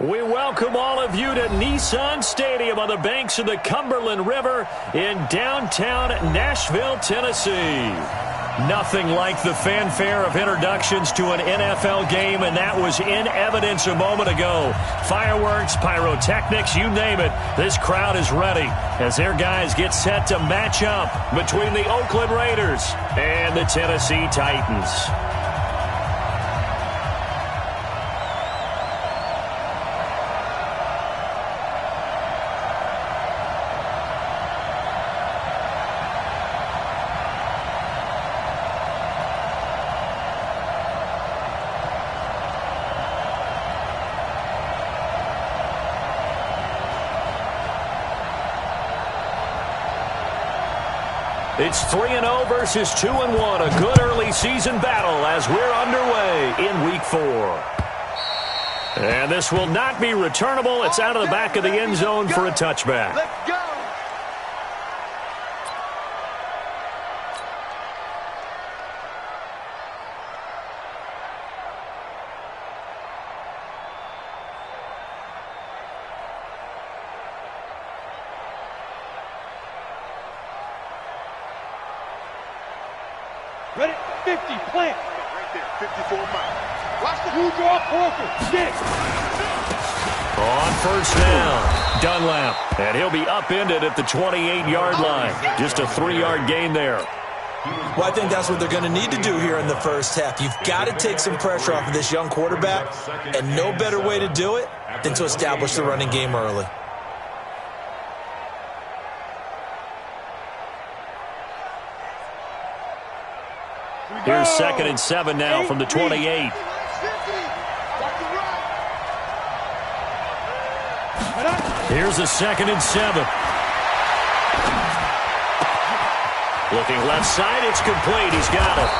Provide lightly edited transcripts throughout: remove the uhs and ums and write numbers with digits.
We welcome all of you to Nissan Stadium on the banks of the Cumberland River in downtown Nashville, Tennessee. Nothing like the fanfare of introductions to an NFL game, and that was in evidence a moment ago. Fireworks, pyrotechnics, you name it. This crowd is ready as their guys get set to match up between the Oakland Raiders and the Tennessee Titans. It's 3-0 versus 2-1. A good early season battle as we're underway in Week 4. And this will not be returnable. It's out of the back of the end zone for a touchback. Let's go. Ready? 50, plant. Right there, 54 miles. Watch the You draw Parker. Get. On first down, Dunlap. And he'll be upended at the 28-yard line. Just a 3-yard gain there. Well, I think that's what they're going to need to do here in the first half. You've got to take some pressure off of this young quarterback, and no better way to do it than to establish the running game early. Here's 2nd and 7 now from the 28. Here's a 2nd and 7. Looking left side, it's complete. He's got it.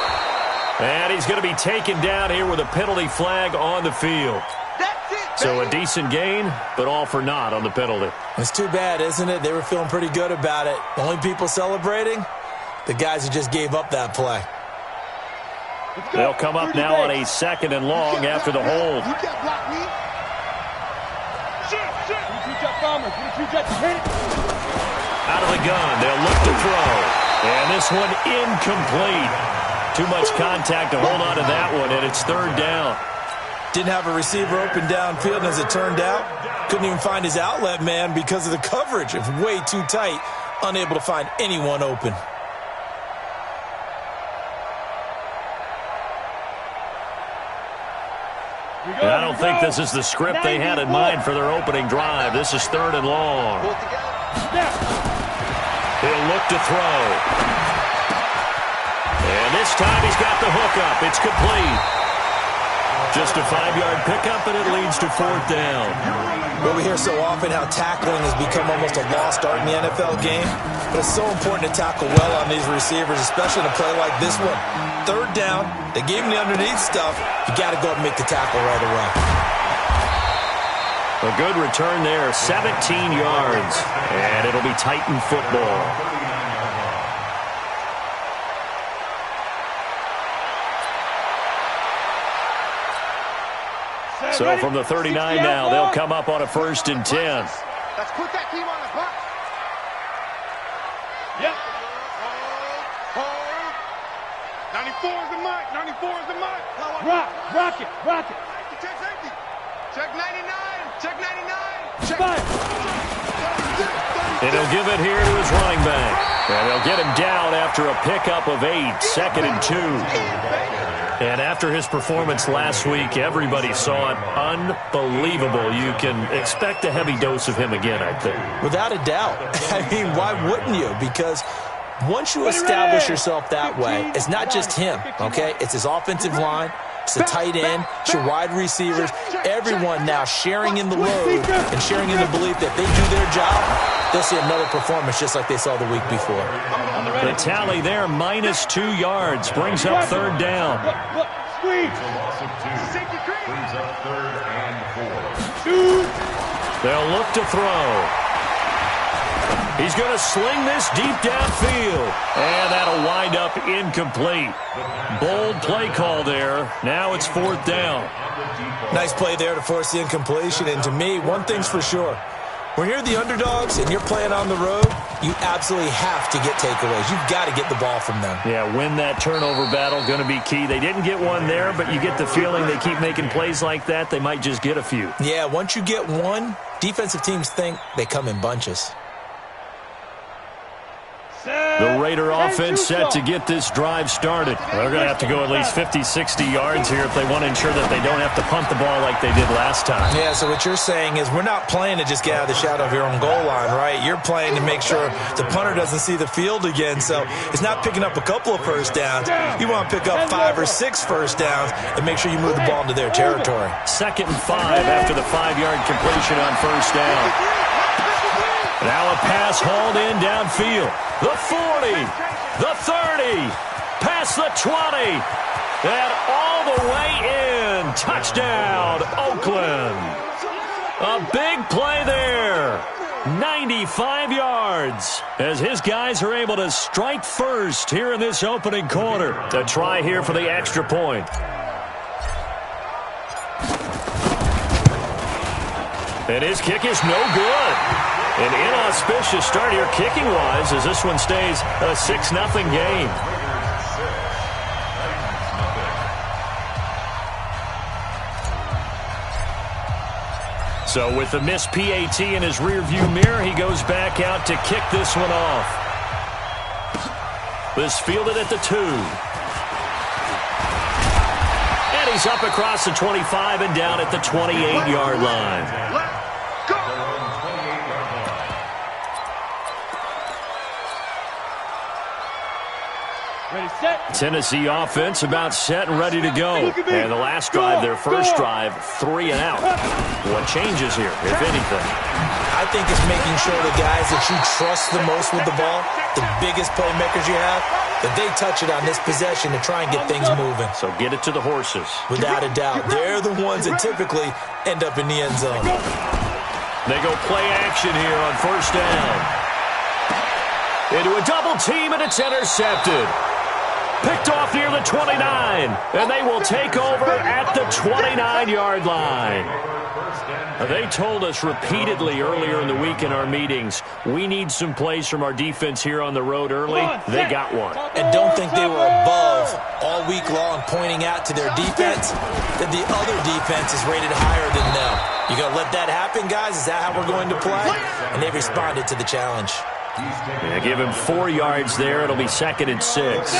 And he's going to be taken down here with a penalty flag on the field. So a decent gain, but all for naught on the penalty. It's too bad, isn't it? They were feeling pretty good about it. The only people celebrating, the guys who just gave up that play. They'll come up now on a 2nd and long after the hold. Out of the gun, they'll look to throw. And this one incomplete. Too much contact to hold on to that one, and it's 3rd down. Didn't have a receiver open downfield, and as it turned out, couldn't even find his outlet man because of the coverage. It was way too tight, unable to find anyone open. And I don't think this is the script they had in mind for their opening drive. This is 3rd and long. He'll look to throw. And this time he's got the hook up. It's complete. Just a 5-yard pickup, and it leads to 4th down. Well, we hear so often how tackling has become almost a lost art in the NFL game. But it's so important to tackle well on these receivers, especially in a play like this one. 3rd down, they gave him the underneath stuff. You got to go up and make the tackle right away. A good return there, 17 yards. And it'll be Titan football. So from the 39 now, they'll come up on a 1st and 10. Let's put that team on the box. Yep. Hold. 94 is the mark. 94 is the mark. Rock it. Check safety. Check 99. Check 99. Check. Fire. And he'll give it here to his running back. And they'll get him down after a pickup of 8, 2nd and 2. And after his performance last week, everybody saw it. Unbelievable. You can expect a heavy dose of him again, I think. Without a doubt. I mean, why wouldn't you? Because once you establish yourself that way, it's not just him, okay? It's his offensive line. It's the tight end. It's your wide receivers. Everyone now sharing in the load and sharing in the belief that they do their job, they'll see another performance just like they saw the week before. The tally there, -2 yards, brings up 3rd down. Look, squeeze. Brings up 3rd and 4. Shoot. They'll look to throw. He's going to sling this deep downfield. And that'll wind up incomplete. Bold play call there. Now it's 4th down. Nice play there to force the incompletion. And to me, one thing's for sure. When you're the underdogs and you're playing on the road, you absolutely have to get takeaways. You've got to get the ball from them. Yeah, win that turnover battle, going to be key. They didn't get one there, but you get the feeling they keep making plays like that, they might just get a few. Yeah, once you get one, defensive teams think they come in bunches. The Raider offense set to get this drive started. They're going to have to go at least 50, 60 yards here if they want to ensure that they don't have to punt the ball like they did last time. Yeah, so what you're saying is we're not playing to just get out of the shadow of your own goal line, right? You're playing to make sure the punter doesn't see the field again. So it's not picking up a couple of first downs. You want to pick up 5 or 6 first downs and make sure you move the ball into their territory. 2nd and 5 after the 5-yard completion on first down. Now a pass hauled in downfield. The 40, the 30, past the 20, and all the way in. Touchdown, Oakland. A big play there. 95 yards as his guys are able to strike first here in this opening quarter. A try here for the extra point. And his kick is no good. An inauspicious start here kicking-wise as this one stays a 6-0 game. So with the missed PAT in his rearview mirror, he goes back out to kick this one off. This fielded at the 2. And he's up across the 25 and down at the 28-yard line. Tennessee offense about set and ready to go. And the last drive, their first drive, 3 and out. What changes here, if anything? I think it's making sure the guys that you trust the most with the ball, the biggest playmakers you have, that they touch it on this possession to try and get things moving. So get it to the horses. Without a doubt. They're the ones that typically end up in the end zone. They go play action here on first down. Into a double team, and it's intercepted. Picked off near the 29, and they will take over at the 29-yard line. They told us repeatedly earlier in the week in our meetings, we need some plays from our defense here on the road early. They got one. And don't think they were above all week long pointing out to their defense that the other defense is rated higher than them. You going to let that happen, guys? Is that how we're going to play? And they responded to the challenge. Yeah, give him 4 yards there. It'll be 2nd and 6.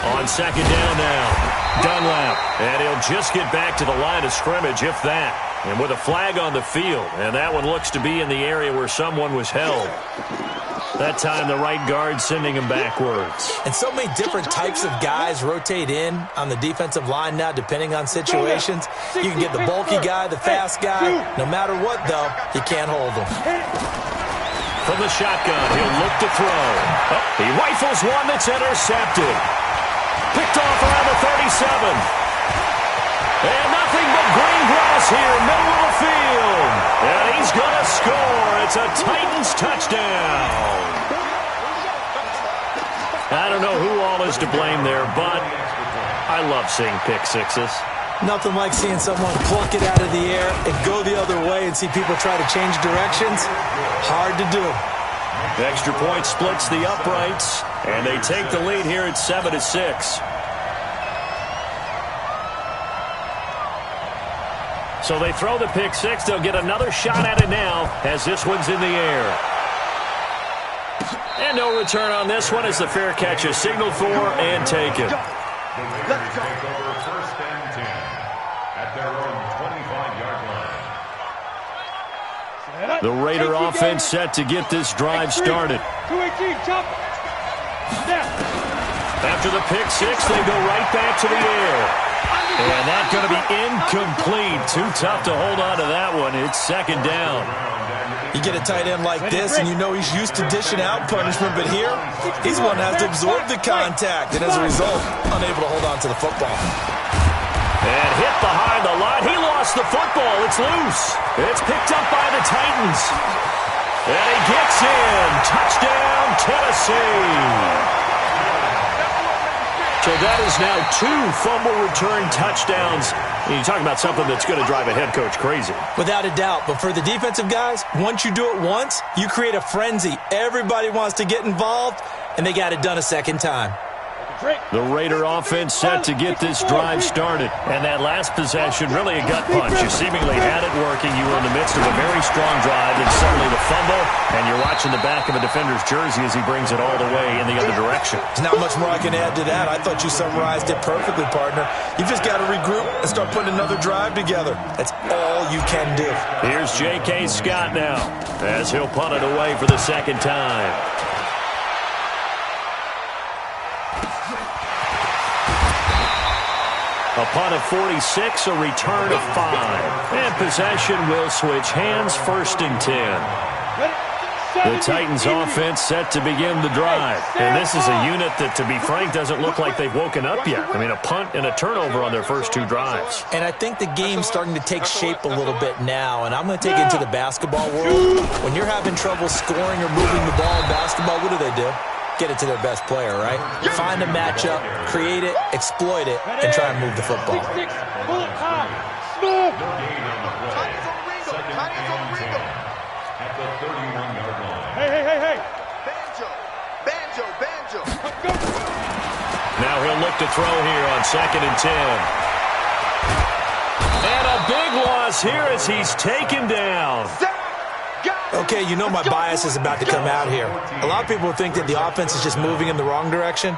On 2nd down now, Dunlap. And he'll just get back to the line of scrimmage, if that. And with a flag on the field. And that one looks to be in the area where someone was held. That time the right guard sending him backwards. And so many different types of guys rotate in on the defensive line now depending on situations. You can get the bulky guy, the fast guy. No matter what, though, you can't hold him. From the shotgun, he'll look to throw. Oh, he rifles one that's intercepted. Picked off around the 37. And nothing but green grass here, middle of the field. And he's going to score. It's a Titans touchdown. I don't know who all is to blame there, but I love seeing pick sixes. Nothing like seeing someone pluck it out of the air and go the other way and see people try to change directions. Hard to do. Extra point splits the uprights, and they take the lead here at 7-6. So they throw the pick six. They'll get another shot at it now as this one's in the air. And no return on this one as the fair catch is signaled for and taken. Let's go. First and 10 at their own 25-yard line. The Raider offense set to get this drive started. 218, chop. After the pick six, they go right back to the air. And that's going to be incomplete. Too tough to hold on to that one. It's 2nd down. You get a tight end like this, and you know he's used to dishing out punishment, but here, he's the one that has to absorb the contact, and as a result, unable to hold on to the football. And hit behind the line. He lost lost the football. It's loose. It's picked up by the Titans. And he gets in. Touchdown, Tennessee. So that is now 2 fumble return touchdowns. You talk about something that's going to drive a head coach crazy. Without a doubt. But for the defensive guys, once you do it once, you create a frenzy. Everybody wants to get involved, and they got it done a second time. The Raider offense set to get this drive started. And that last possession, really a gut punch. You seemingly had it working. You were in the midst of a very strong drive, and suddenly the fumble, and you're watching the back of a defender's jersey as he brings it all the way in the other direction. There's not much more I can add to that. I thought you summarized it perfectly, partner. You've just got to regroup and start putting another drive together. That's all you can do. Here's J.K. Scott now as he'll punt it away for the second time. A punt of 46, a return of 5. And possession will switch hands, 1st and 10. The Titans offense set to begin the drive. And this is a unit that, to be frank, doesn't look like they've woken up yet. I mean, a punt and a turnover on their first 2 drives. And I think the game's starting to take shape a little bit now. And I'm going to take it into the basketball world. When you're having trouble scoring or moving the ball in basketball, what do? Get it to their best player, right? Find a matchup, create it, exploit it, and try and move the football. Hey. Banjo. Now he'll look to throw here on 2nd and 10. And a big loss here as he's taken down. Okay, you know my bias is about to come out here. A lot of people think that the offense is just moving in the wrong direction.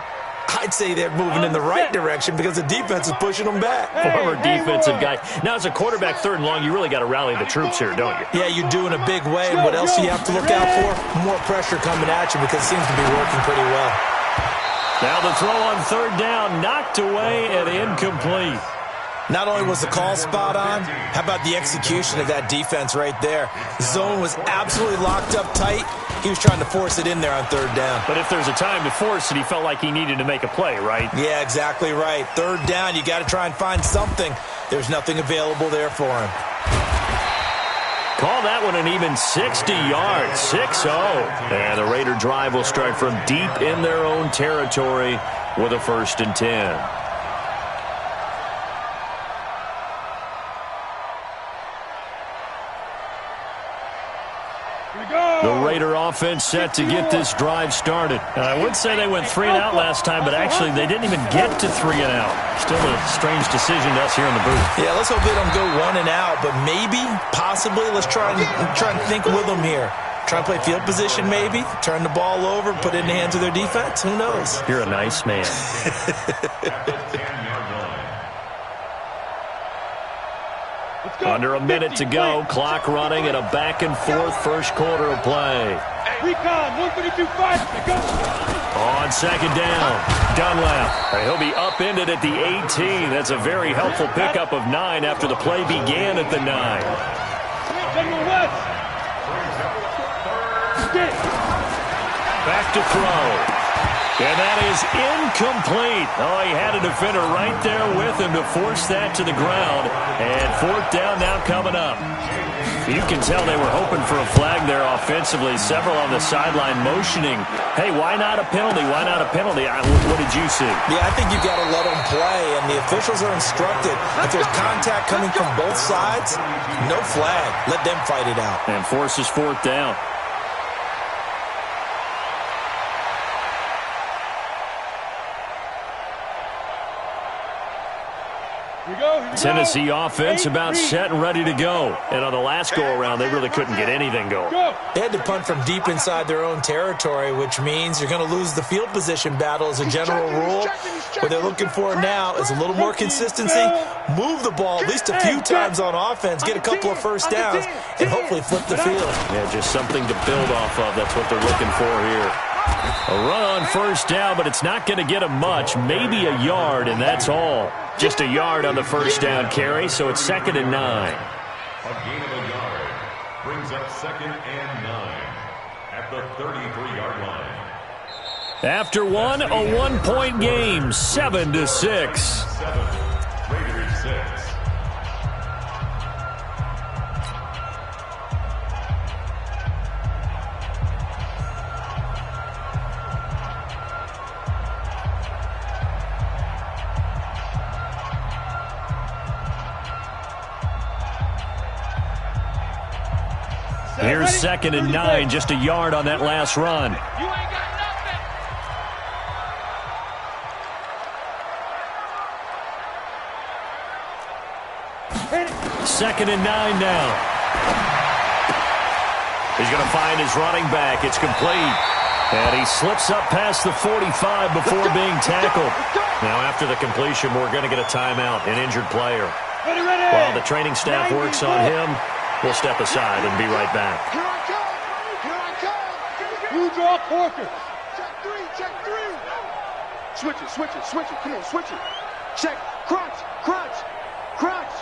I'd say they're moving in the right direction because the defense is pushing them back. Former defensive guy. Now, as a quarterback, 3rd and long, you really got to rally the troops here, don't you? Yeah, you do in a big way. And what else do you have to look out for? More pressure coming at you because it seems to be working pretty well. Now the throw on 3rd down, knocked away and incomplete. Not only was the call spot on, how about the execution of that defense right there? Zone was absolutely locked up tight. He was trying to force it in there on 3rd down. But if there's a time to force it, he felt like he needed to make a play, right? Yeah, exactly right. 3rd down, you got to try and find something. There's nothing available there for him. Call that one an even 60 yards, 6-0. And the Raider drive will start from deep in their own territory with a 1st and 10. The Raider offense set to get this drive started. I would say they went 3 and out last time, but actually they didn't even get to 3 and out. Still a strange decision to us here in the booth. Yeah, let's hope they don't go 1 and out, but maybe, possibly, let's try and think with them here. Try and play field position maybe, turn the ball over, put it in the hands of their defense. Who knows? You're a nice man. Under a minute to go, clock running and a back-and-forth first quarter of play. Recon, 152.5, go. On 2nd down, Dunlap. He'll be upended at the 18. That's a very helpful pickup of 9 after the play began at the 9. Back to throw. And that is incomplete. Oh, he had a defender right there with him to force that to the ground. And 4th down now coming up. You can tell they were hoping for a flag there offensively. Several on the sideline motioning. Hey, why not a penalty? Why not a penalty? What did you see? Yeah, I think you've got to let them play, and the officials are instructed. If there's contact coming from both sides, no flag. Let them fight it out. And forces 4th down. Tennessee offense about set and ready to go. And on the last go-around, they really couldn't get anything going. They had to punt from deep inside their own territory, which means you're going to lose the field position battle as a general rule. What they're looking for now is a little more consistency, move the ball at least a few times on offense, get a couple of 1st downs, and hopefully flip the field. Yeah, just something to build off of. That's what they're looking for here. A run on 1st down, but it's not going to get them much. Maybe a yard, and that's all. Just a yard on the 1st down carry, so it's 2nd and 9. A gain of a yard brings up 2nd and 9 at the 33-yard line. After one, a 1-point game, 7-6. 7, Raiders 6. Here's 2nd and 9, just a yard on that last run. You ain't got nothing. 2nd and 9 now. He's going to find his running back. It's complete. And he slips up past the 45 before being tackled. Now, after the completion, we're going to get a timeout, an injured player. While the training staff works on him, we'll step aside and be right back. Here I come. Here I come. You draw Porker. Check three. Check three. Switch it. Switch it. Switch it. Come on, switch it. Check. Crunch. Crunch. Crunch.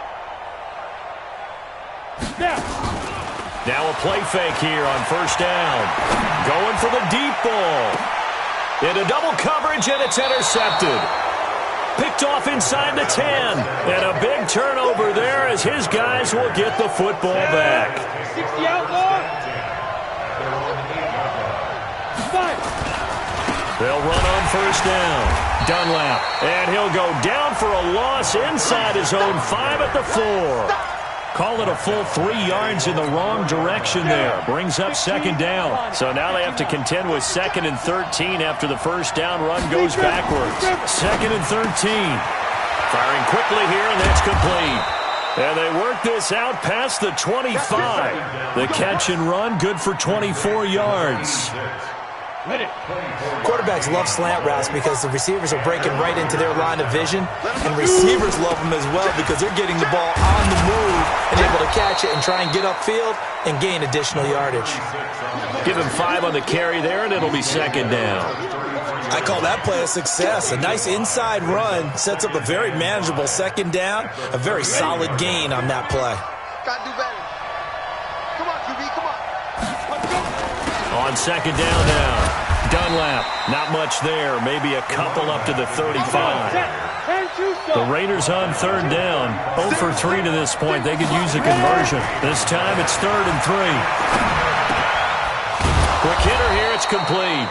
Now a play fake here on 1st down. Going for the deep ball. Into double coverage, and it's intercepted. Picked off inside the 10. And a big turnover there as his guys will get the football back. 60 outlaw. 5. They'll run on 1st down. Dunlap. And he'll go down for a loss inside his own 5 at the 4. Call it a full 3 yards in the wrong direction there. Brings up 2nd down. So now they have to contend with 2nd and 13 after the 1st down run goes backwards. 2nd and 13. Firing quickly here, and that's complete. And they work this out past the 25. The catch and run good for 24 yards. Quarterbacks love slant routes because the receivers are breaking right into their line of vision, and receivers love them as well because they're getting the ball on the move and able to catch it and try and get upfield and gain additional yardage. Give him 5 on the carry there, and it'll be 2nd down. I call that play a success. A nice inside run sets up a very manageable 2nd down, a very solid gain on that play. Gotta do better. Come on, QB, come on. Let's go. On 2nd down now. Dunlap, not much there. Maybe a couple up to the 35. The Raiders on 3rd down. 0 for 3 to this point. They could use a conversion. This time it's 3rd and 3. Quick hitter here. It's complete.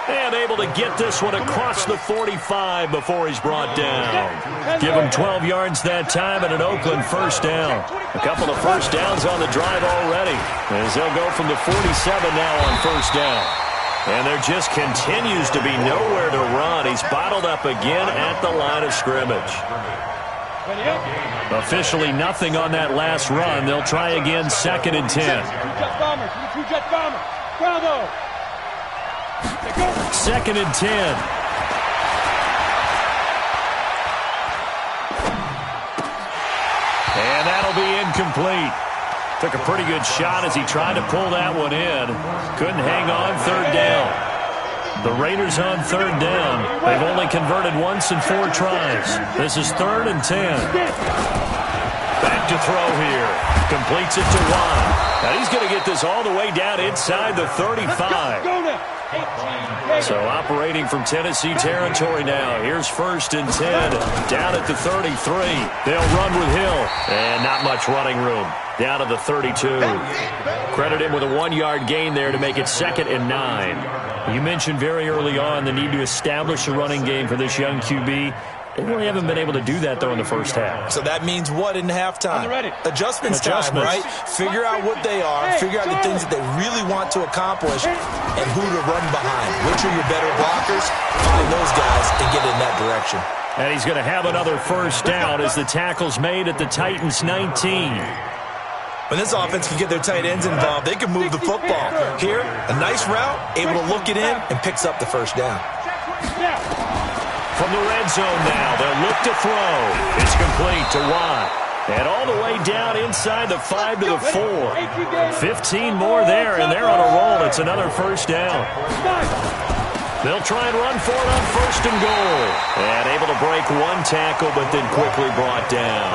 And able to get this one across the 45 before he's brought down. Give him 12 yards that time and an Oakland 1st down. A couple of 1st downs on the drive already, as they'll go from the 47 now on 1st down. And there just continues to be nowhere to run. He's bottled up again at the line of scrimmage. Officially nothing on that last run. They'll try again 2nd and 10. 2-jet bombers. Bravo. 2nd and 10. And that'll be incomplete. Took a pretty good shot as he tried to pull that one in. Couldn't hang on 3rd down. The Raiders on 3rd down. They've only converted once in 4 tries. This is 3rd and 10. Back to throw here. Completes it to Watt. Now he's going to get this all the way down inside the 35. So operating from Tennessee territory now. Here's 1st and 10. Down at the 33. They'll run with Hill. And not much running room. Down to the 32. Credit him with a 1-yard gain there to make it 2nd and 9. You mentioned very early on the need to establish a running game for this young QB. They really haven't been able to do that, though, in the 1st half. So that means what in halftime? Adjustments time, right? Figure out what they are, figure out the things that they really want to accomplish, and who to run behind. Which are your better blockers? Find those guys and get in that direction. And he's going to have another 1st down as the tackle's made at the Titans' 19. When this offense can get their tight ends involved, they can move the football. Here, a nice route, able to look it in, and picks up the 1st down. From the red zone now, they'll look to throw. It's complete to Watt. And all the way down inside the 5 to the 4. 15 more there, and they're on a roll. It's another 1st down. They'll try and run for it on 1st and goal. And able to break 1 tackle, but then quickly brought down.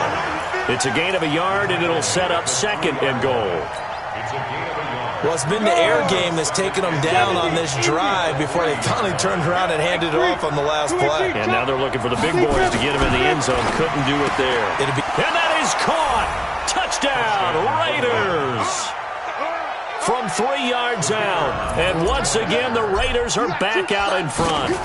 It's a gain of a yard, and it'll set up 2nd and goal. Well, it's been the air game that's taken them down on this drive before they finally turned around and handed it off on the last play. And now they're looking for the big boys to get him in the end zone. Couldn't do it there. And that is caught. Touchdown, Raiders. From 3 yards out. And once again, the Raiders are back out in front.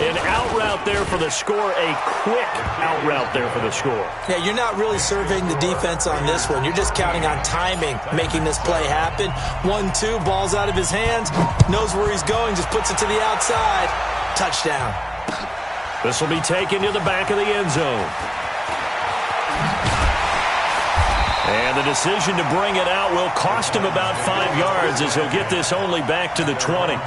An out route there for the score, a quick out route there for the score. Yeah, you're not really surveying the defense on this one. You're just counting on timing, making this play happen. 1-2, ball's out of his hands, knows where he's going, just puts it to the outside. Touchdown. This will be taken to the back of the end zone. And the decision to bring it out will cost him about 5 yards as he'll get this only back to the 20.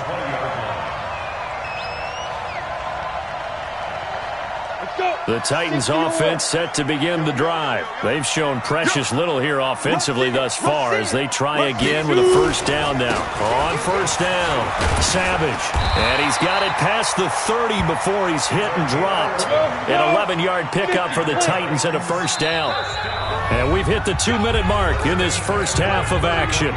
The Titans offense set to begin the drive. They've shown precious little here offensively thus far as they try again with a first down now. On first down, Savage. And he's got it past the 30 before he's hit and dropped. An 11-yard pickup for the Titans and a first down. And we've hit the 2-minute mark in this first half of action.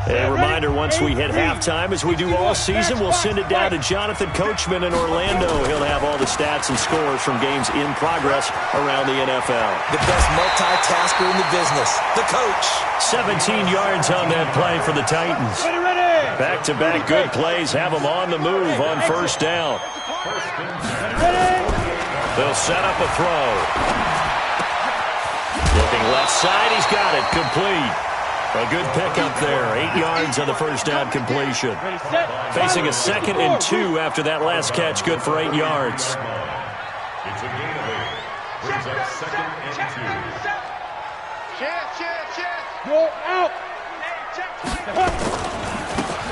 A reminder, once we hit halftime, as we do all season, we'll send it down to Jonathan Coachman in Orlando. He'll have all the stats and scores from games in progress around the NFL. The best multitasker in the business, the coach. 17 yards on that play for the Titans. Back-to-back good plays have them on the move on first down. They'll set up a throw. Looking left side, he's got it, complete. A good pickup there. 8 yards on the first down completion. Facing a 2nd and 2 after that last catch. Good for 8 yards. It's a gain of 8. Brings up 2nd and 2. Go out.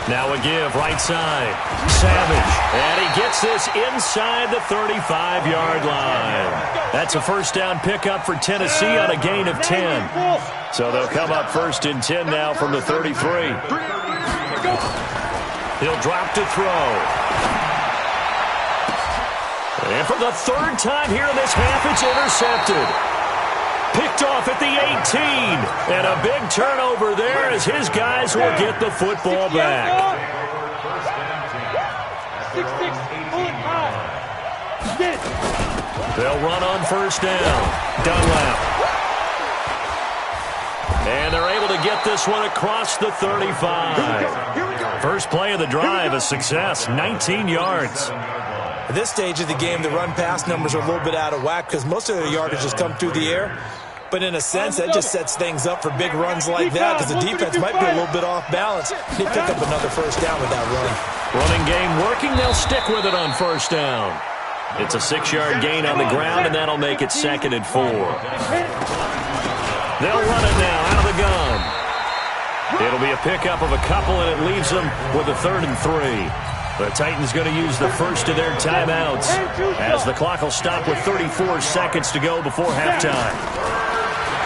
Now a give, right side. Savage. And he gets this inside the 35-yard line. That's a first down pickup for Tennessee on a gain of 10. So they'll come up 1st and 10 now from the 33. He'll drop to throw. And for the 3rd time here in this half, it's intercepted. Picked off at the 18. And a big turnover there as his guys will get the football back. 6-6, They'll run on first down. Dunlap. And they're able to get this one across the 35. First play of the drive, a success, 19 yards. At this stage of the game, the run-pass numbers are a little bit out of whack because most of the yardage has come through the air. But in a sense, that just sets things up for big runs like that because the defense might be a little bit off balance. They pick up another first down with that run. Running game working. They'll stick with it on first down. It's a 6-yard gain on the ground, and that'll make it 2nd and 4. They'll run it now out of the gun. It'll be a pickup of a couple, and it leaves them with a 3rd and 3. The Titans going to use the first of their timeouts as the clock will stop with 34 seconds to go before halftime.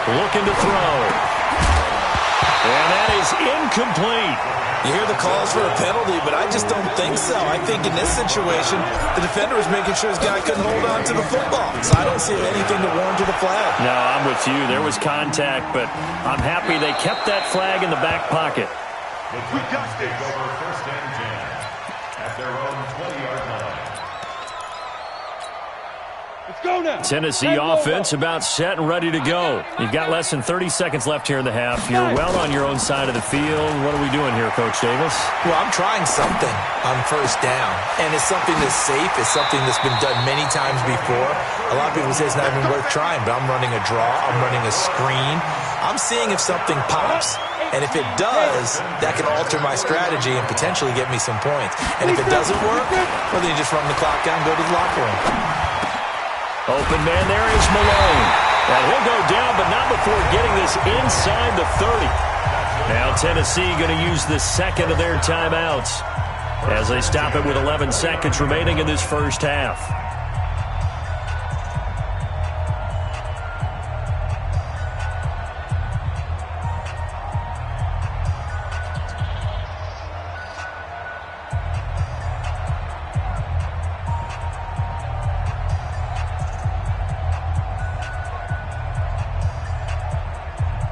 Looking to throw. And that is incomplete. You hear the calls for a penalty, but I just don't think so. I think in this situation, the defender was making sure his guy couldn't hold on to the football. So I don't see anything to warrant the flag. No, I'm with you. There was contact, but I'm happy they kept that flag in the back pocket. We got this. Over 1st and 10 at their own 20-yard line. Let's go now. Tennessee offense about set and ready to go. You've got less than 30 seconds left here in the half. You're well on your own side of the field. What are we doing here, Coach Davis? Well, I'm trying something on first down, and it's something that's safe. It's something that's been done many times before. A lot of people say it's not even worth trying, but I'm running a draw. I'm running a screen. I'm seeing if something pops. And if it does, that can alter my strategy and potentially get me some points. And if it doesn't work, well, then you just run the clock down and go to the locker room. Open man there is Malone. And he'll go down, but not before getting this inside the 30. Now Tennessee going to use the 2nd of their timeouts as they stop it with 11 seconds remaining in this first half.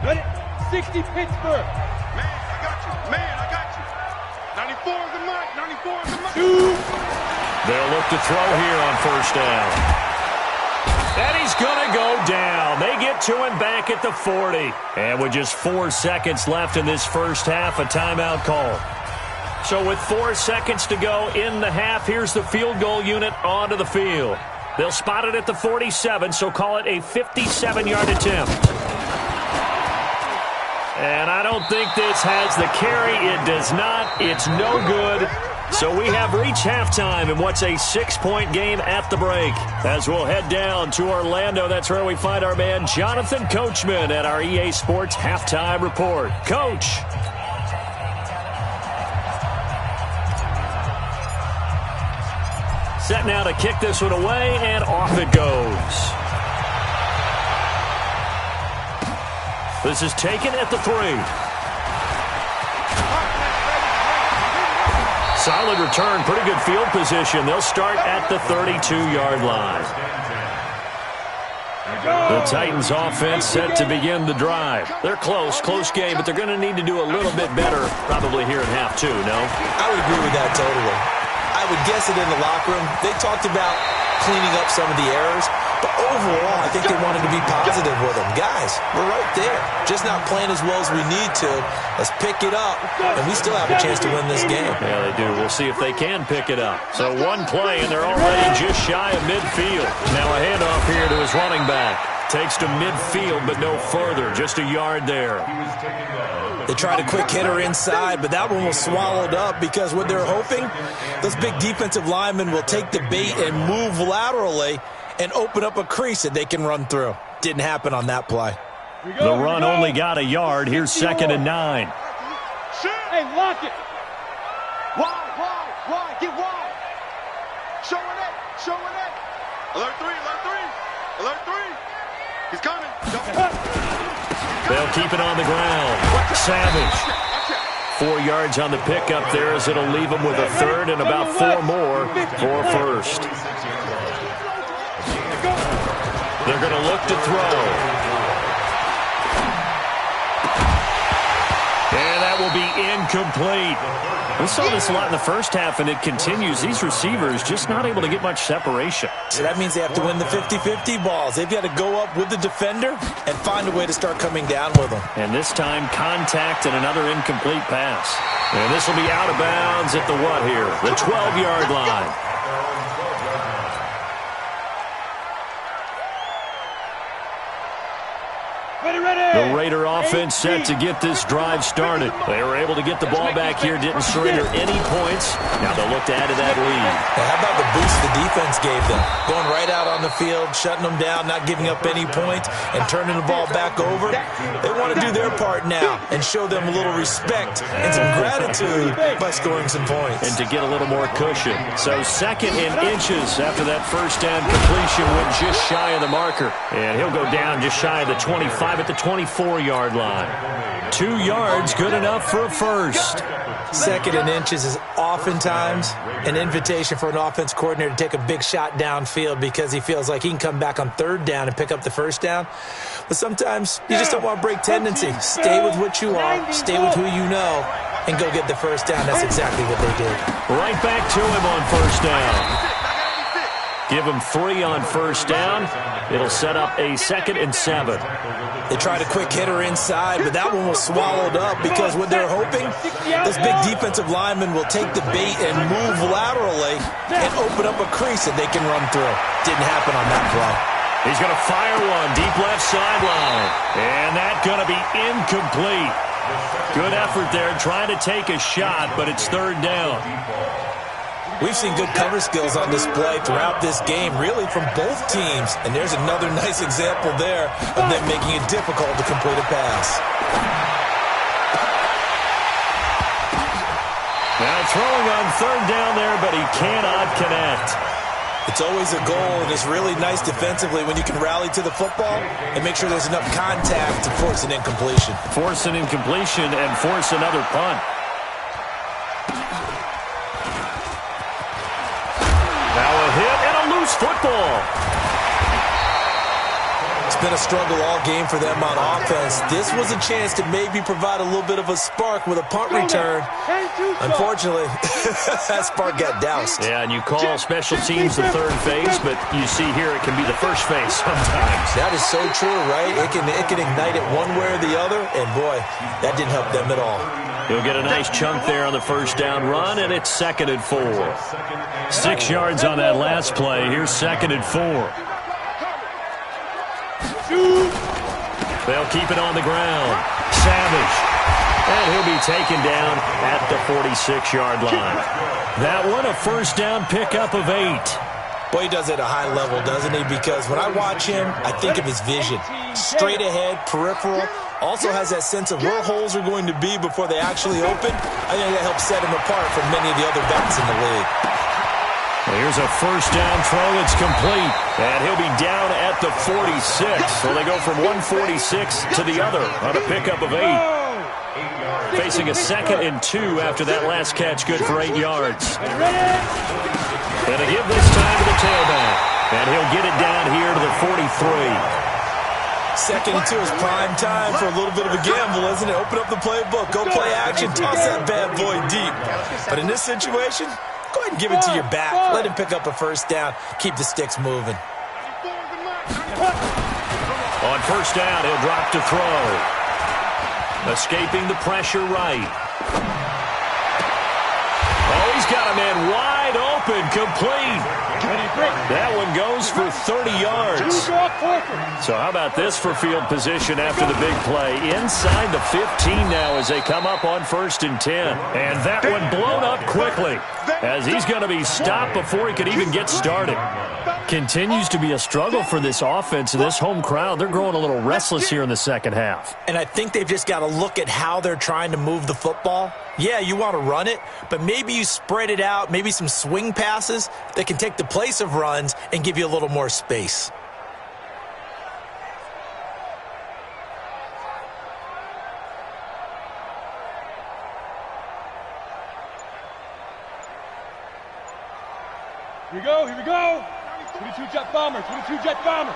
Ready? 60 Pittsburgh. Man, I got you. Man, I got you. 94 is the mark. 94 is the mark. They'll look to throw here on first down. And he's going to go down. They get to him back at the 40. And with just 4 seconds left in this first half, a timeout call. So with 4 seconds to go in the half, here's the field goal unit onto the field. They'll spot it at the 47, so call it a 57-yard attempt. And I don't think this has the carry. It does not. It's no good. So we have reached halftime in what's a 6-point game at the break. As we'll head down to Orlando, that's where we find our man Jonathan Coachman at our EA Sports Halftime Report. Coach. Set now to kick this one away, and off it goes. This is taken at the 3. Solid return, pretty good field position. They'll start at the 32-yard line. The Titans offense set to begin the drive. They're close game, but they're going to need to do a little bit better probably here in half 2, no? I would agree with that totally. I would guess it in the locker room. They talked about cleaning up some of the errors, but overall, I think they wanted to be positive with them. Guys, we're right there. Just not playing as well as we need to. Let's pick it up, and we still have a chance to win this game. Yeah, they do. We'll see if they can pick it up. So one play, and they're already just shy of midfield. Now a handoff here to his running back. Takes to midfield, but no further. Just a yard there. They tried a quick hitter inside, but that one was swallowed up because what they're hoping, those big defensive linemen will take the bait and move laterally and open up a crease that they can run through. Didn't happen on that play. The run only got a yard. Here's 2nd and 9. Hey, lock it. Wide, get wide. Showing it. Alert 3. He's coming. They'll keep it on the ground. Savage. 4 yards on the pickup there as it'll leave them with a 3rd and about 4 more for first. They're going to look to throw. And that will be incomplete. We saw this a lot in the first half, and it continues. These receivers just not able to get much separation. So that means they have to win the 50-50 balls. They've got to go up with the defender and find a way to start coming down with them. And this time, contact and another incomplete pass. And this will be out of bounds at the what here? The 12-yard line. The Raider offense set to get this drive started. They were able to get the ball back here, didn't surrender any points. Now they'll look to add to that lead. How about the boost the defense gave them? Going right out on the field, shutting them down, not giving up any points, and turning the ball back over. They want to do their part now and show them a little respect and some gratitude by scoring some points. And to get a little more cushion. So 2nd and inches after that first down completion went just shy of the marker. And he'll go down just shy of the 25 at the 24-yard line. 2 yards, good enough for a first. 2nd and inches is oftentimes an invitation for an offense coordinator to take a big shot downfield because he feels like he can come back on 3rd down and pick up the first down. But sometimes you just don't want to break tendency. Stay with what you are, stay with who you know, and go get the first down. That's exactly what they did. Right back to him on first down. Give him 3 on first down. It'll set up a 2nd and 7. They tried a quick hitter inside, but that one was swallowed up because what they're hoping, those big defensive linemen will take the bait and move laterally and open up a crease that they can run through. Didn't happen on that play. He's going to fire one deep left sideline. And that's going to be incomplete. Good effort there trying to take a shot, but it's 3rd down. We've seen good cover skills on display throughout this game, really from both teams. And there's another nice example there of them making it difficult to complete a pass. Now throwing on 3rd down there, but he cannot connect. It's always a goal, and it's really nice defensively when you can rally to the football and make sure there's enough contact to force an incompletion. Force an incompletion and force another punt. Now a hit and a loose football. It's been a struggle all game for them on offense. This was a chance to maybe provide a little bit of a spark with a punt return. Unfortunately, that spark got doused. Yeah, and you call special teams the third phase, but you see here it can be the first phase sometimes. That is so true, right? It can ignite it one way or the other, and boy, that didn't help them at all. He'll get a nice chunk there on the first down run, and it's 2nd and 4. 6 yards on that last play. Here's 2nd and 4. They'll keep it on the ground. Savage. And he'll be taken down at the 46-yard line. That one, a first down pickup of 8. Boy, he does it at a high level, doesn't he? Because when I watch him, I think of his vision. Straight ahead, peripheral. Also has that sense of where holes are going to be before they actually open. I think that helps set him apart from many of the other backs in the league. Here's a first down throw. It's complete. And he'll be down at the 46. So they go from 146 to the other on a pickup of 8. Facing a 2nd and 2 after that last catch, good for 8 yards. And a give this time to the tailback. And he'll get it down here to the 43. 2nd and 2 is prime time for a little bit of a gamble, isn't it? Open up the playbook, go play action, toss that bad boy deep. But in this situation, go ahead and give it to your back. Let him pick up a first down. Keep the sticks moving. On first down, he'll drop to throw. Escaping the pressure right. Oh, he's got a man wide open, complete. That one goes for 30 yards. So how about this for field position after the big play? Inside the 15 now as they come up on 1st and 10. And that one blown up quickly as he's going to be stopped before he could even get started. Continues to be a struggle for this offense and this home crowd. They're growing a little restless here in the second half. And I think they've just got to look at how they're trying to move the football. Yeah, you want to run it, but maybe you spread it out, maybe some swing passes that can take the place of runs and give you a little more space. Here we go, here we go. 22 jet bomber, 22 jet bomber.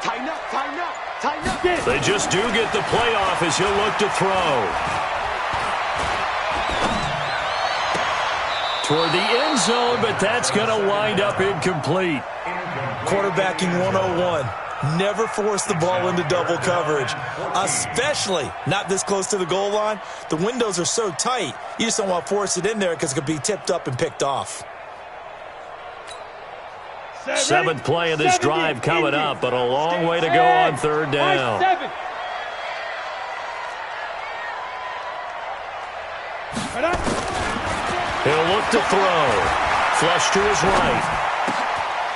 Tighten up, tighten up, tighten up. They just do get the playoff as he'll look to throw. Toward the end zone, but that's going to wind up incomplete. Quarterbacking 101. Never force the ball into double coverage, especially not this close to the goal line. The windows are so tight, you just don't want to force it in there because it could be tipped up and picked off. 7th play of this drive coming up, but a long way to go on 3rd down. He'll look to throw. Flush to his right.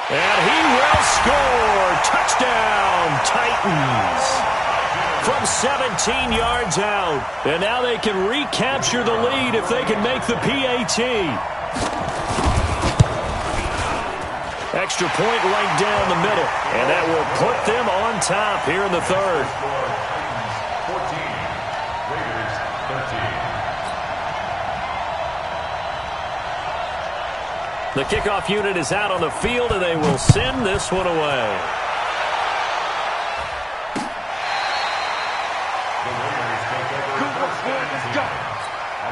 And he will score. Touchdown, Titans. From 17 yards out. And now they can recapture the lead if they can make the PAT. Extra point right down the middle. And that will put them on top here in the 3rd. 14, Raiders 13. The kickoff unit is out on the field, and they will send this one away. The Raiders take over. Good work, boy. Let's go.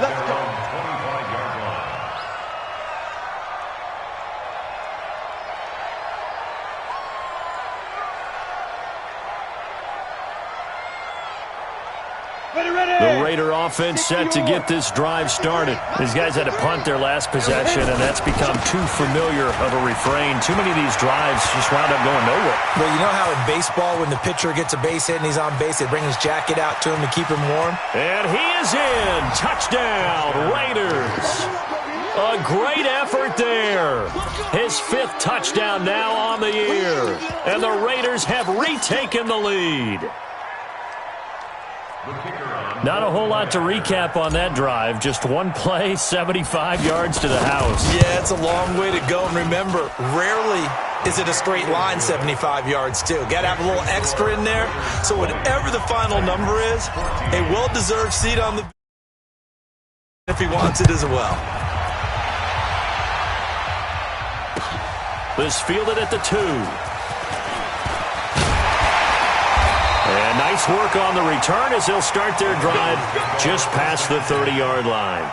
Let's go. 25-yard line. The Raider offense set to get this drive started. These guys had to punt their last possession, and that's become too familiar of a refrain. Too many of these drives just wound up going nowhere. But you know how in baseball, when the pitcher gets a base hit and he's on base, they bring his jacket out to him to keep him warm? And he is in. Touchdown, Raiders. A great effort there. His 5th touchdown now on the year. And the Raiders have retaken the lead. Not a whole lot to recap on that drive. Just one play, 75 yards to the house. Yeah, it's a long way to go. And remember, rarely is it a straight line 75 yards, too. Got to have a little extra in there. So whatever the final number is, a well-deserved seat on the if he wants it as well. This fielded at the 2. Nice work on the return as they'll start their drive just past the 30-yard line.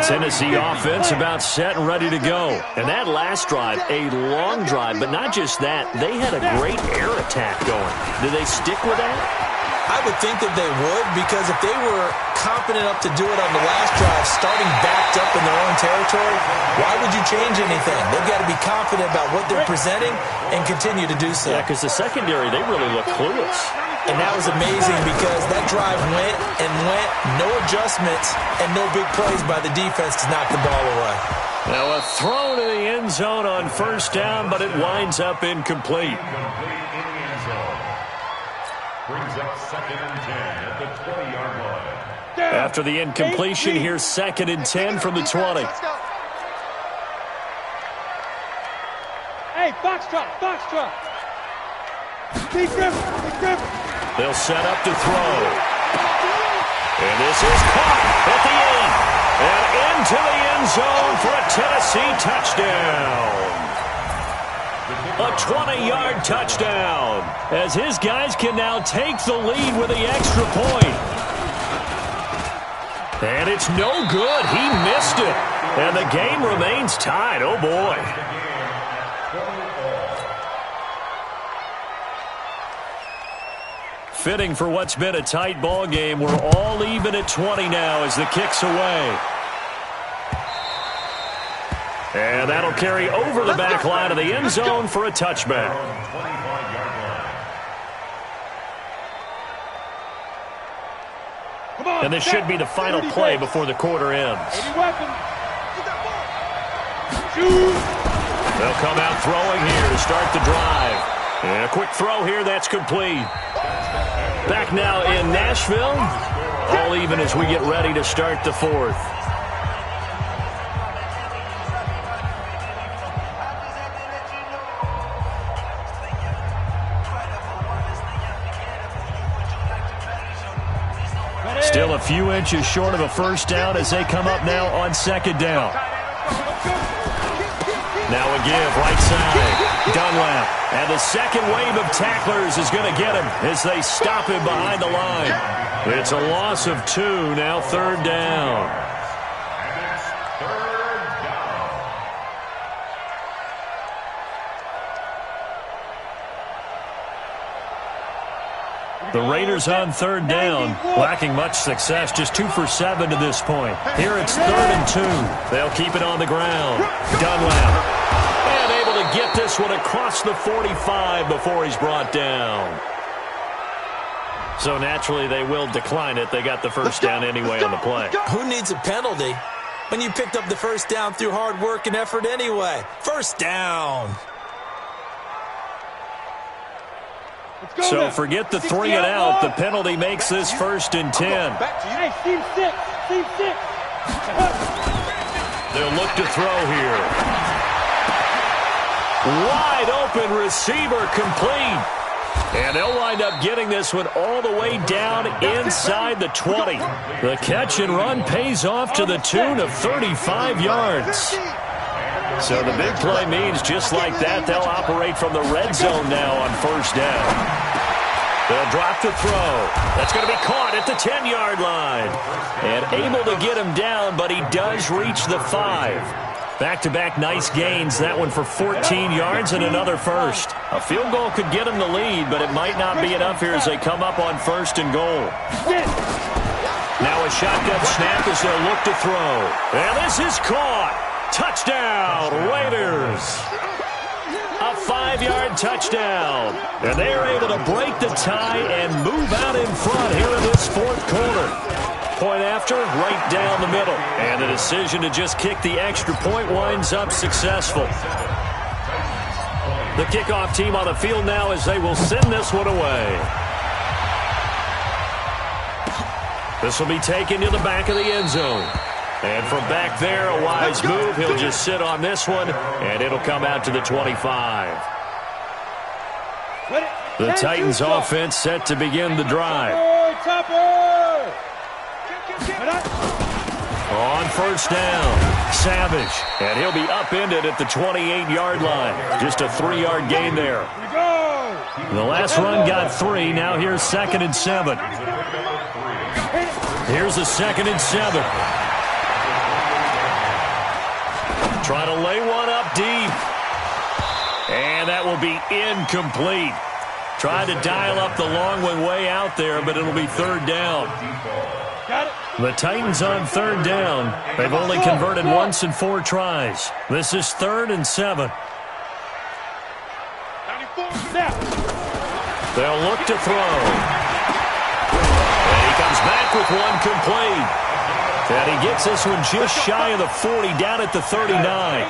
Tennessee offense about set and ready to go. And that last drive, a long drive, but not just that. They had a great air attack going. Do they stick with that? I would think that they would, because if they were confident enough to do it on the last drive, starting backed up in their own territory, why would you change anything? They've got to be confident about what they're presenting and continue to do so. Yeah, because the secondary, they really look clueless. And that was amazing because that drive went and went, no adjustments and no big plays by the defense to knock the ball away. Now a throw to the end zone on first down, but it winds up incomplete. Brings up 2nd and 10 at the 20-yard line. After the incompletion, here's 2nd and 10 from the 20. Hey, foxtrot, foxtrot. Deep grip, deep grip. They'll set up to throw. And this is caught at the 8. And into the end zone for a Tennessee touchdown. A 20-yard touchdown as his guys can now take the lead with the extra point. And it's no good. He missed it. And the game remains tied. Oh, boy. Fitting for what's been a tight ball game. We're all even at 20 now as the kick's away. And that'll carry over the back line of the end zone for a touchback. And this should be the final play before the quarter ends. They'll come out throwing here to start the drive. And a quick throw here, that's complete. Back now in Nashville. All even as we get ready to start the fourth. Still a few inches short of a first down as they come up now on 2nd down. Now a give, right side. Dunlap. And the second wave of tacklers is going to get him as they stop him behind the line. It's a loss of 2, now 3rd down. The Raiders on 3rd down, lacking much success, just 2 for 7 to this point. Here it's 3rd and 2. They'll keep it on the ground. Dunlap, and able to get this one across the 45 before he's brought down. So naturally they will decline it. They got the first down anyway on the play. Who needs a penalty when you picked up the first down through hard work and effort anyway? First down. So forget the 3 and out. The penalty makes this 1st and 10. Hey, team 6, team 6. They'll look to throw here. Wide open receiver complete. And they'll wind up getting this one all the way down inside the 20. The catch and run pays off to the tune of 35 yards. So the big play means just like that, they'll operate from the red zone now on first down. They'll drop to throw. That's going to be caught at the 10-yard line. And able to get him down, but he does reach the 5. Back-to-back nice gains. That one for 14 yards and another first. A field goal could get him the lead, but it might not be enough here as they come up on 1st and goal. Now a shotgun snap as they'll look to throw. And this is caught. Touchdown, Raiders. A 5-yard touchdown. And they are able to break the tie and move out in front here in this 4th quarter. Point after, right down the middle. And the decision to just kick the extra point winds up successful. The kickoff team on the field now as they will send this one away. This will be taken to the back of the end zone. And from back there, a wise move. He'll just sit on this one, and it'll come out to the 25. The Titans offense set to begin the drive. On first down, Savage. And he'll be upended at the 28-yard line. Just a 3-yard gain there. The last run got 3. Now here's 2nd and 7. Here's a 2nd and 7. Try to lay one up deep. And that will be incomplete. Tried to dial up the long one way out there, but it'll be 3rd down. The Titans on 3rd down. They've only converted once in 4 tries. This is 3rd and 7. They'll look to throw. And he comes back with one complete. And he gets this one just shy of the 40, down at the 39.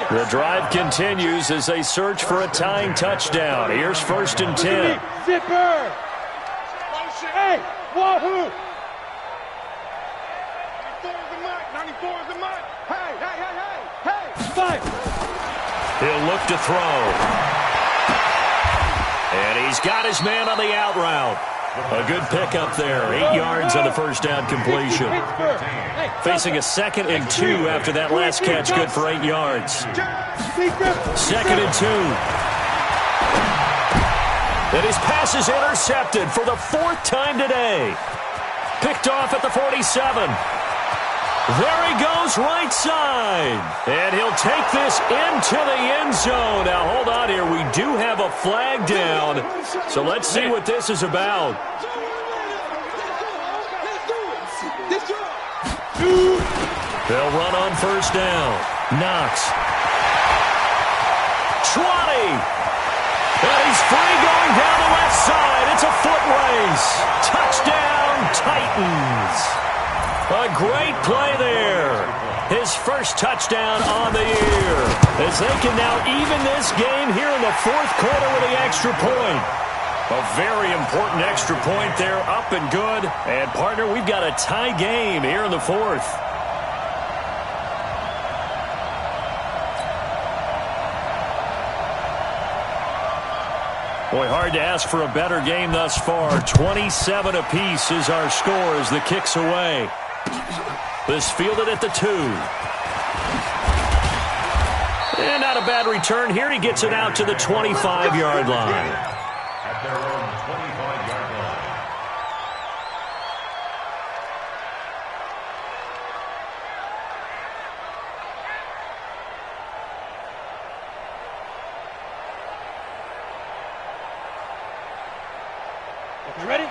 The drive continues as they search for a tying touchdown. Here's 1st and 10. Zipper! Hey, wahoo! 94 is the mark. Hey. 5. He'll look to throw. And he's got his man on the out route. A good pickup there. 8 yards on the 1st down completion. Facing a 2nd and 2 after that last catch, good for 8 yards. 2nd and 2. And his pass is intercepted for the 4th time today. Picked off at the 47. There he goes, right side. And he'll take this into the end zone. Now, hold on here. We do have a flag down. So let's see what this is about. They'll run on 1st down. Knox. 20. And he's free going down the left side. It's a foot race. Touchdown, Titans. A great play there. His first touchdown on the year. As they can now even this game here in the 4th quarter with the extra point. A very important extra point there, up and good. And, partner, we've got a tie game here in the 4th. Boy, hard to ask for a better game thus far. 27 apiece is our score as the kick's away. This fielded at the 2. And not a bad return here. He gets it out to the 25-yard line. At their own 25-yard line.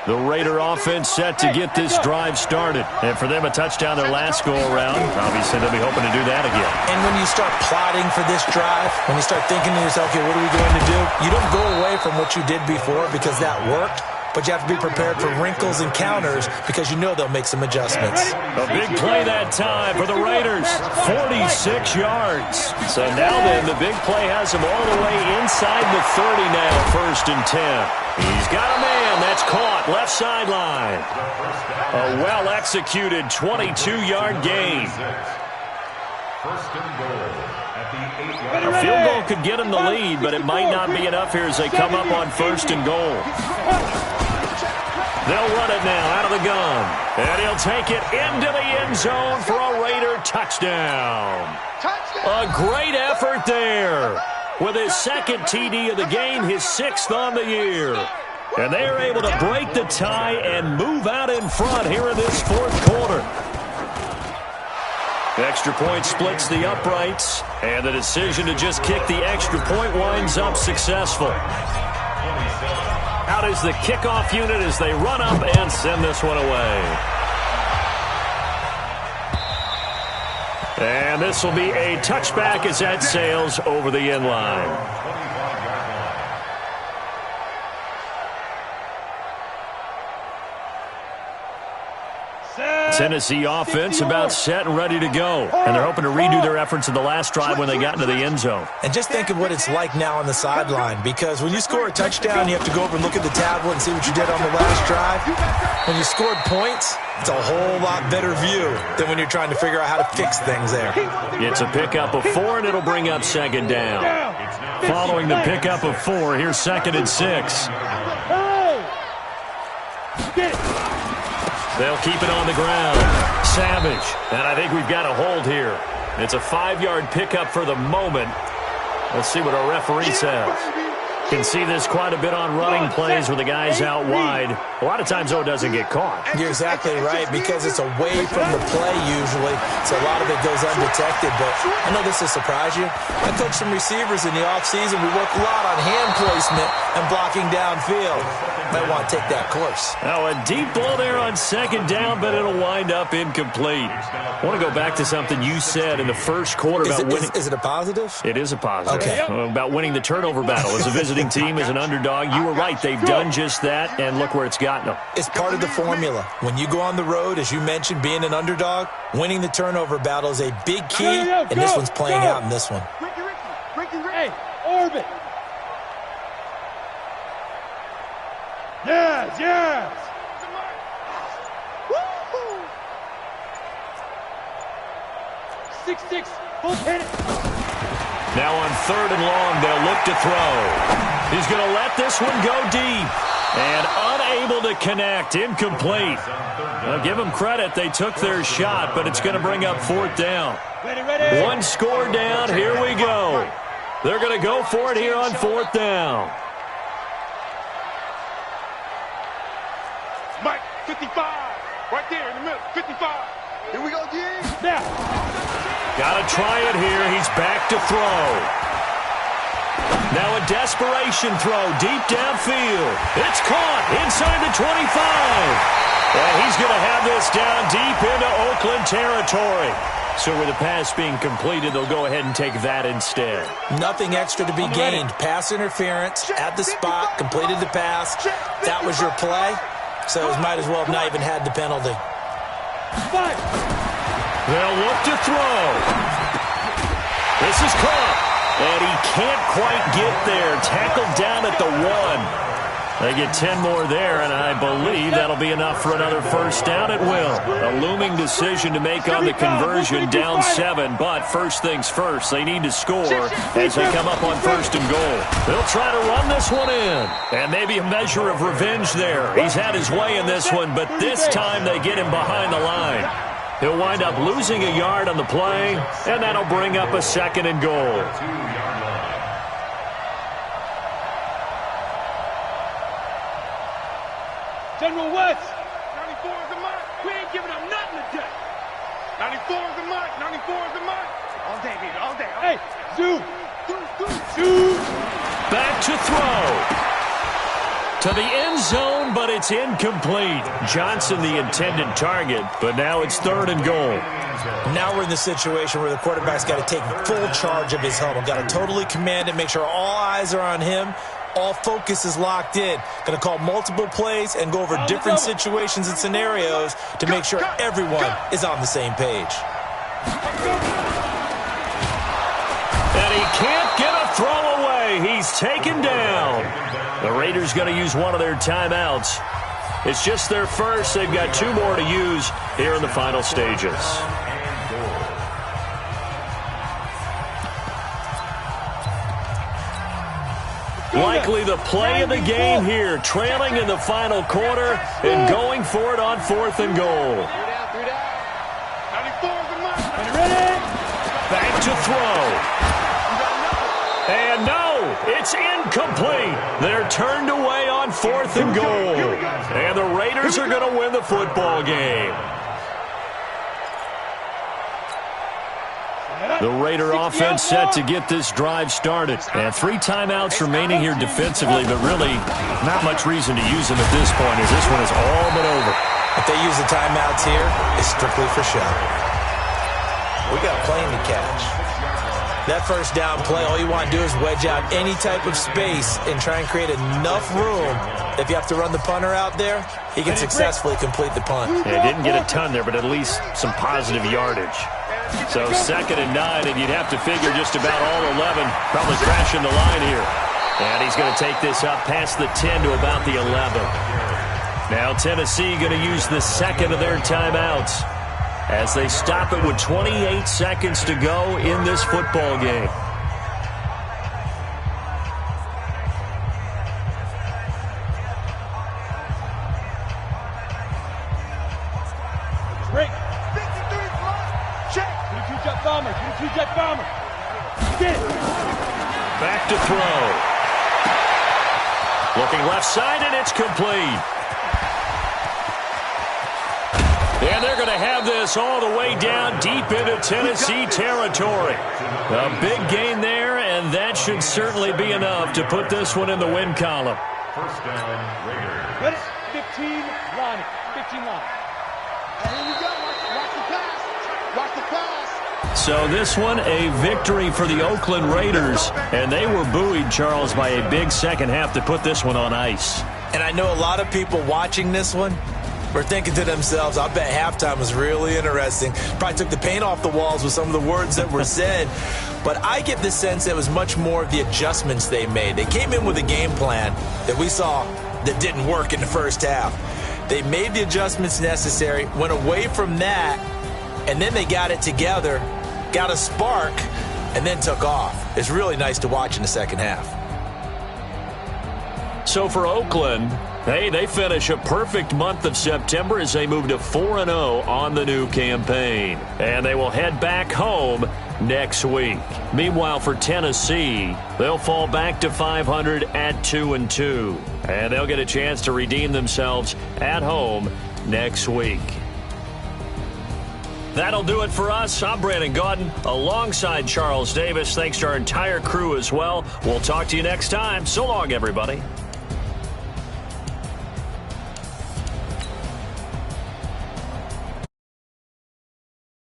The Raider offense set to get this drive started. And for them, a touchdown their last go-around. Obviously, they'll be hoping to do that again. And when you start plotting for this drive, when you start thinking to yourself, okay, what are we going to do? You don't go away from what you did before because that worked. But you have to be prepared for wrinkles and counters because you know they'll make some adjustments. A big play that time for the Raiders. 46 yards. So now then, the big play has him all the way inside the 30 now, 1st and 10. He's got a man. That's caught. Left sideline. A well-executed 22-yard gain. First and goal at the 8-yard line. A field goal could get him the lead, but it might not be enough here as they come up on 1st and goal. They'll run it now out of the gun. And he'll take it into the end zone for a Raider touchdown. A great effort there. With his 2nd TD of the game, his 6th on the year. And they are able to break the tie and move out in front here in this 4th quarter. The extra point splits the uprights, and the decision to just kick the extra point winds up successful. Out is the kickoff unit as they run up and send this one away. And this will be a touchback as that sails over the end line. Tennessee offense about set and ready to go. And they're hoping to redo their efforts in the last drive when they got into the end zone. And just think of what it's like now on the sideline, because when you score a touchdown, you have to go over and look at the tablet and see what you did on the last drive. When you scored points, it's a whole lot better view than when you're trying to figure out how to fix things there. It's a pickup of 4, and it'll bring up 2nd down. Following the pickup of 4, here's 2nd and 6. They'll keep it on the ground. Savage. And I think we've got a hold here. It's a 5-yard pickup for the moment. Let's see what our referee says. Can see this quite a bit on running plays with the guys out wide. A lot of times, though, it doesn't get caught. You're exactly right, because it's away from the play usually, so a lot of it goes undetected. But I know this will surprise you. I coach some receivers in the offseason. We work a lot on hand placement and blocking downfield. Might want to take that course. Now, a deep ball there on second down, but it'll wind up incomplete. I want to go back to something you said in the first quarter about winning. Is it a positive? It is a positive. Okay. About winning the turnover battle as a visiting team, as an underdog. You were right. They've done just that, and look where it's gotten them. It's part of the formula. When you go on the road, as you mentioned, being an underdog, winning the turnover battle is a big key, and this one's playing out in this one. Hey, orbit. Yes, yes. 6-6. Hit it. Now on 3rd and long, they'll look to throw. He's going to let this one go deep. And unable to connect. Incomplete. I'll give them credit. They took their shot, but it's going to bring up 4th down. Ready. One score down. Here we go. They're going to go for it here on 4th down. Mike, 55. Right there in the middle. 55. Here we go, G. Now. Got to try it here. He's back to throw. Now a desperation throw deep downfield. It's caught inside the 25. And he's going to have this down deep into Oakland territory. So with the pass being completed, they'll go ahead and take that instead. Nothing extra to be gained. Pass interference at the spot, completed the pass. That was your play. So it might as well have not even had the penalty. They'll look to throw. This is caught. And he can't quite get there. Tackled down at the 1. They get 10 more there, and I believe that'll be enough for another first down. It will. A looming decision to make on the conversion, down 7. But first things first, they need to score as they come up on 1st and goal. They'll try to run this one in. And maybe a measure of revenge there. He's had his way in this one, but this time they get him behind the line. He'll wind up losing a yard on the play, and that'll bring up a 2nd and goal. General West. 94 is the mark. We ain't giving up nothing today. 94 is the mark. 94 is the mark. All day, baby. All day. Hey, Zoo. Zoo. Back to throw. To the end zone, but it's incomplete. Johnson the intended target, but now it's 3rd and goal. Now we're in the situation where the quarterback's got to take full charge of his huddle. Got to totally command it, make sure all eyes are on him. All focus is locked in. Going to call multiple plays and go over different situations and scenarios to make sure everyone is on the same page. And he can't get a throw away. He's taken down. The Raiders going to use one of their timeouts. It's just their first. They've got 2 more to use here in the final stages. Likely the play of the game here, trailing in the final quarter and going for it on 4th and goal. 94 is the mark. Back to throw. And no, it's incomplete. They're turned away on 4th and goal. And the Raiders are going to win the football game. The Raider offense set to get this drive started. And 3 timeouts remaining here defensively, but really not much reason to use them at this point as this one is all but over. If they use the timeouts here, it's strictly for show. We got a plane to catch. That first down play, all you want to do is wedge out any type of space and try and create enough room. If you have to run the punter out there, he can successfully complete the punt. Yeah, didn't get a ton there, but at least some positive yardage. So 2nd and 9, and you'd have to figure just about all 11 probably crashing the line here. And he's going to take this up past the 10 to about the 11. Now Tennessee going to use the 2nd of their timeouts as they stop it with 28 seconds to go in this football game. Break. 22-jet bomber. 22-jet bomber. Get it. Back to throw. Looking left side, and it's complete. And they're going to have this all the way down deep into Tennessee territory. A big gain there, and that should certainly be enough to put this one in the win column. First down, Raiders. Ready? 15 line. 15 line. And here we go. Watch the pass. Watch the pass. So this one, a victory for the Oakland Raiders. And they were buoyed, Charles, by a big second half to put this one on ice. And I know a lot of people watching this one were thinking to themselves, I bet halftime was really interesting. Probably took the paint off the walls with some of the words that were said. But I get the sense it was much more of the adjustments they made. They came in with a game plan that we saw that didn't work in the first half. They made the adjustments necessary, went away from that, and then they got it together, got a spark, and then took off. It's really nice to watch in the second half. So for Oakland, hey, they finish a perfect month of September as they move to 4-0 on the new campaign. And they will head back home next week. Meanwhile, for Tennessee, they'll fall back to 500 at 2-2. And they'll get a chance to redeem themselves at home next week. That'll do it for us. I'm Brandon Gaudin alongside Charles Davis. Thanks to our entire crew as well. We'll talk to you next time. So long, everybody.